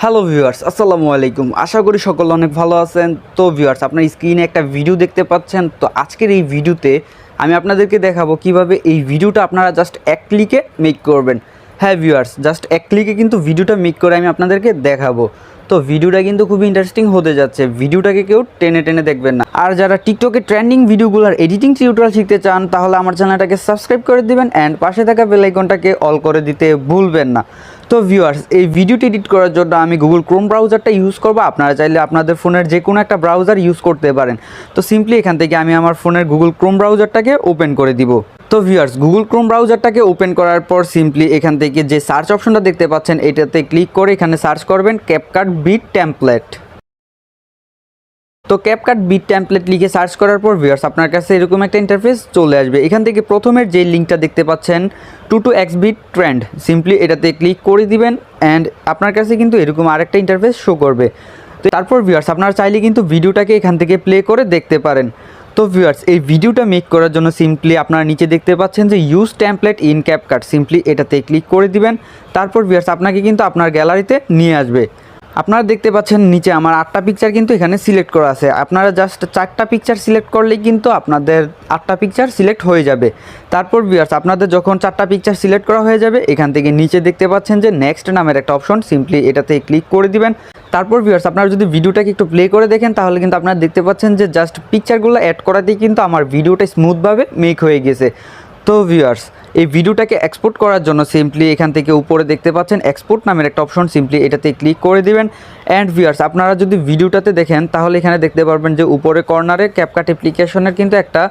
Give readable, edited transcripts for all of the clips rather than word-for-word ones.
Hello viewers, আসসালামু আলাইকুম। আশা করি সকলে অনেক ভালো আছেন। তো ভিউয়ার্স, আপনার স্ক্রিনে একটা ভিডিও দেখতে পাচ্ছেন। তো আজকের এই ভিডিওতে আমি আপনাদেরকে দেখাবো কিভাবে এই ভিডিওটা আপনারা জাস্ট এক ক্লিকে মেক করবেন। হ্যাঁ ভিউয়ার্স, জাস্ট এক ক্লিকে কিন্তু ভিডিওটা মেক করে আমি আপনাদেরকে দেখাবো। তো ভিডিওটা কিন্তু খুবই ইন্টারেস্টিং হতে যাচ্ছে, ভিডিওটাকে কেউ টেনে টেনে দেখবেন না। আর যারা টিকটকে ট্রেন্ডিং ভিডিওগুলোর এডিটিং টিউটোরিয়াল শিখতে চান তাহলে আমার চ্যানেলটাকে সাবস্ক্রাইব করে দিবেন অ্যান্ড পাশে থাকা বেল আইকনটাকে অল করে দিতে ভুলবেন না। তো ভিউয়ার্স, এই ভিডিওটি এডিট করার জন্য আমি গুগল ক্রোম ব্রাউজারটা ইউজ করব। আপনারা চাইলে আপনাদের ফোনের যে কোনো একটা ব্রাউজার ইউজ করতে পারেন। তো সিম্পলি এখান থেকে আমি আমার ফোনের গুগল ক্রোম ব্রাউজারটাকে ওপেন করে দিব। তো ভিউয়ার্স, গুগল ক্রোম ব্রাউজারটাকে ওপেন করার পর সিম্পলি এখান থেকে যে সার্চ অপশনটা দেখতে পাচ্ছেন এটাতে ক্লিক করে এখানে সার্চ করবেন ক্যাপকাট বিট টেমপ্লেট। তো ক্যাপকাট বিট টেমপ্লেট লিখে সার্চ করার পর ভিউয়ার্স আপনার কাছে এরকম একটা ইন্টারফেস চলে আসবে। এখান থেকে প্রথমের যে লিঙ্কটা দেখতে পাচ্ছেন 2x বিট ট্রেন্ড, সিম্পলি এটাতে ক্লিক করে দিবেন অ্যান্ড আপনার কাছে কিন্তু এরকম আরেকটা ইন্টারফেস শো করবে। তো তারপর ভিউয়ার্স আপনারা চাইলে কিন্তু ভিডিওটাকে এখান থেকে প্লে করে দেখতে পারেন। তো ভিউয়ার্স, এই ভিডিওটা মেক করার জন্য সিম্পলি আপনারা নিচে দেখতে পাচ্ছেন যে use template in CapCut, simply এটাতে ক্লিক করে দিবেন। তারপর ভিউয়ার্স আপনাকে কিন্তু আপনার গ্যালারিতে নিয়ে আসবে। আপনারা দেখতে পাচ্ছেন নিচে আমার 8টা পিকচার কিন্তু এখানে সিলেক্ট করা আছে। আপনারা জাস্ট 4টা পিকচার সিলেক্ট করলেই কিন্তু আপনাদের 8টা পিকচার সিলেক্ট হয়ে যাবে। তারপর ভিউয়ার্স আপনাদের যখন 4টা পিকচার সিলেক্ট করা হয়ে যাবে এখান থেকে নিচে দেখতে পাচ্ছেন যে নেক্সট নামের একটা অপশন, সিম্পলি এটাতে ক্লিক করে দিবেন। তারপর ভিউয়ার্স আপনারা যদি ভিডিওটাকে একটু প্লে করে দেখেন তাহলে কিন্তু আপনারা দেখতে পাচ্ছেন যে জাস্ট পিকচারগুলো অ্যাড করাতেই কিন্তু আমার ভিডিওটা স্মুথভাবে মেক হয়ে গেছে। তো ভিউয়ার্স, এই ভিডিওটাকে এক্সপোর্ট করার জন্য সিম্পলি এখান থেকে উপরে দেখতে পাচ্ছেন এক্সপোর্ট নামের একটা অপশন, সিম্পলি এটাতে ক্লিক করে দিবেন। অ্যান্ড ভিউয়ার্স আপনারা যদি ভিডিওটাতে দেখেন তাহলে এখানে দেখতে পারবেন যে উপরে কর্নারে ক্যাপকাট অ্যাপ্লিকেশনের কিন্তু একটা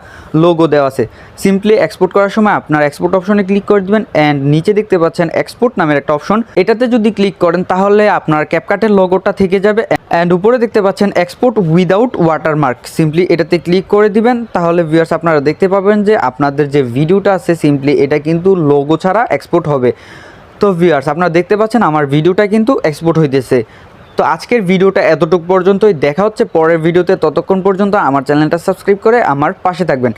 লোগো দেওয়া আছে। সিম্পলি এক্সপোর্ট করার সময় আপনার এক্সপোর্ট অপশনে ক্লিক করে দিবেন অ্যান্ড নিচে দেখতে পাচ্ছেন এক্সপোর্ট নামের একটা অপশন, এটাতে যদি ক্লিক করেন তাহলে আপনার ক্যাপকাটের লোগোটা থেকে যাবে। অ্যান্ড উপরে দেখতে পাচ্ছেন এক্সপোর্ট উইদাউট ওয়াটারমার্ক, সিম্পলি এটাতে ক্লিক করে দিবেন। তাহলে ভিউয়ার্স আপনারা দেখতে পাবেন যে আপনাদের যে ভিডিওটা আছে সিম্পলি এটা কিন্তু লোগো ছাড়া এক্সপোর্ট হবে। তো ভিউয়ার্স আপনারা দেখতে পাচ্ছেন আমার ভিডিওটা কিন্তু এক্সপোর্ট হইতেছে। তো আজকের ভিডিওটা এতটুকু পর্যন্তই, দেখা হচ্ছে পরের ভিডিওতে। ততক্ষণ পর্যন্ত আমার চ্যানেলটা সাবস্ক্রাইব করে আমার পাশে থাকবেন।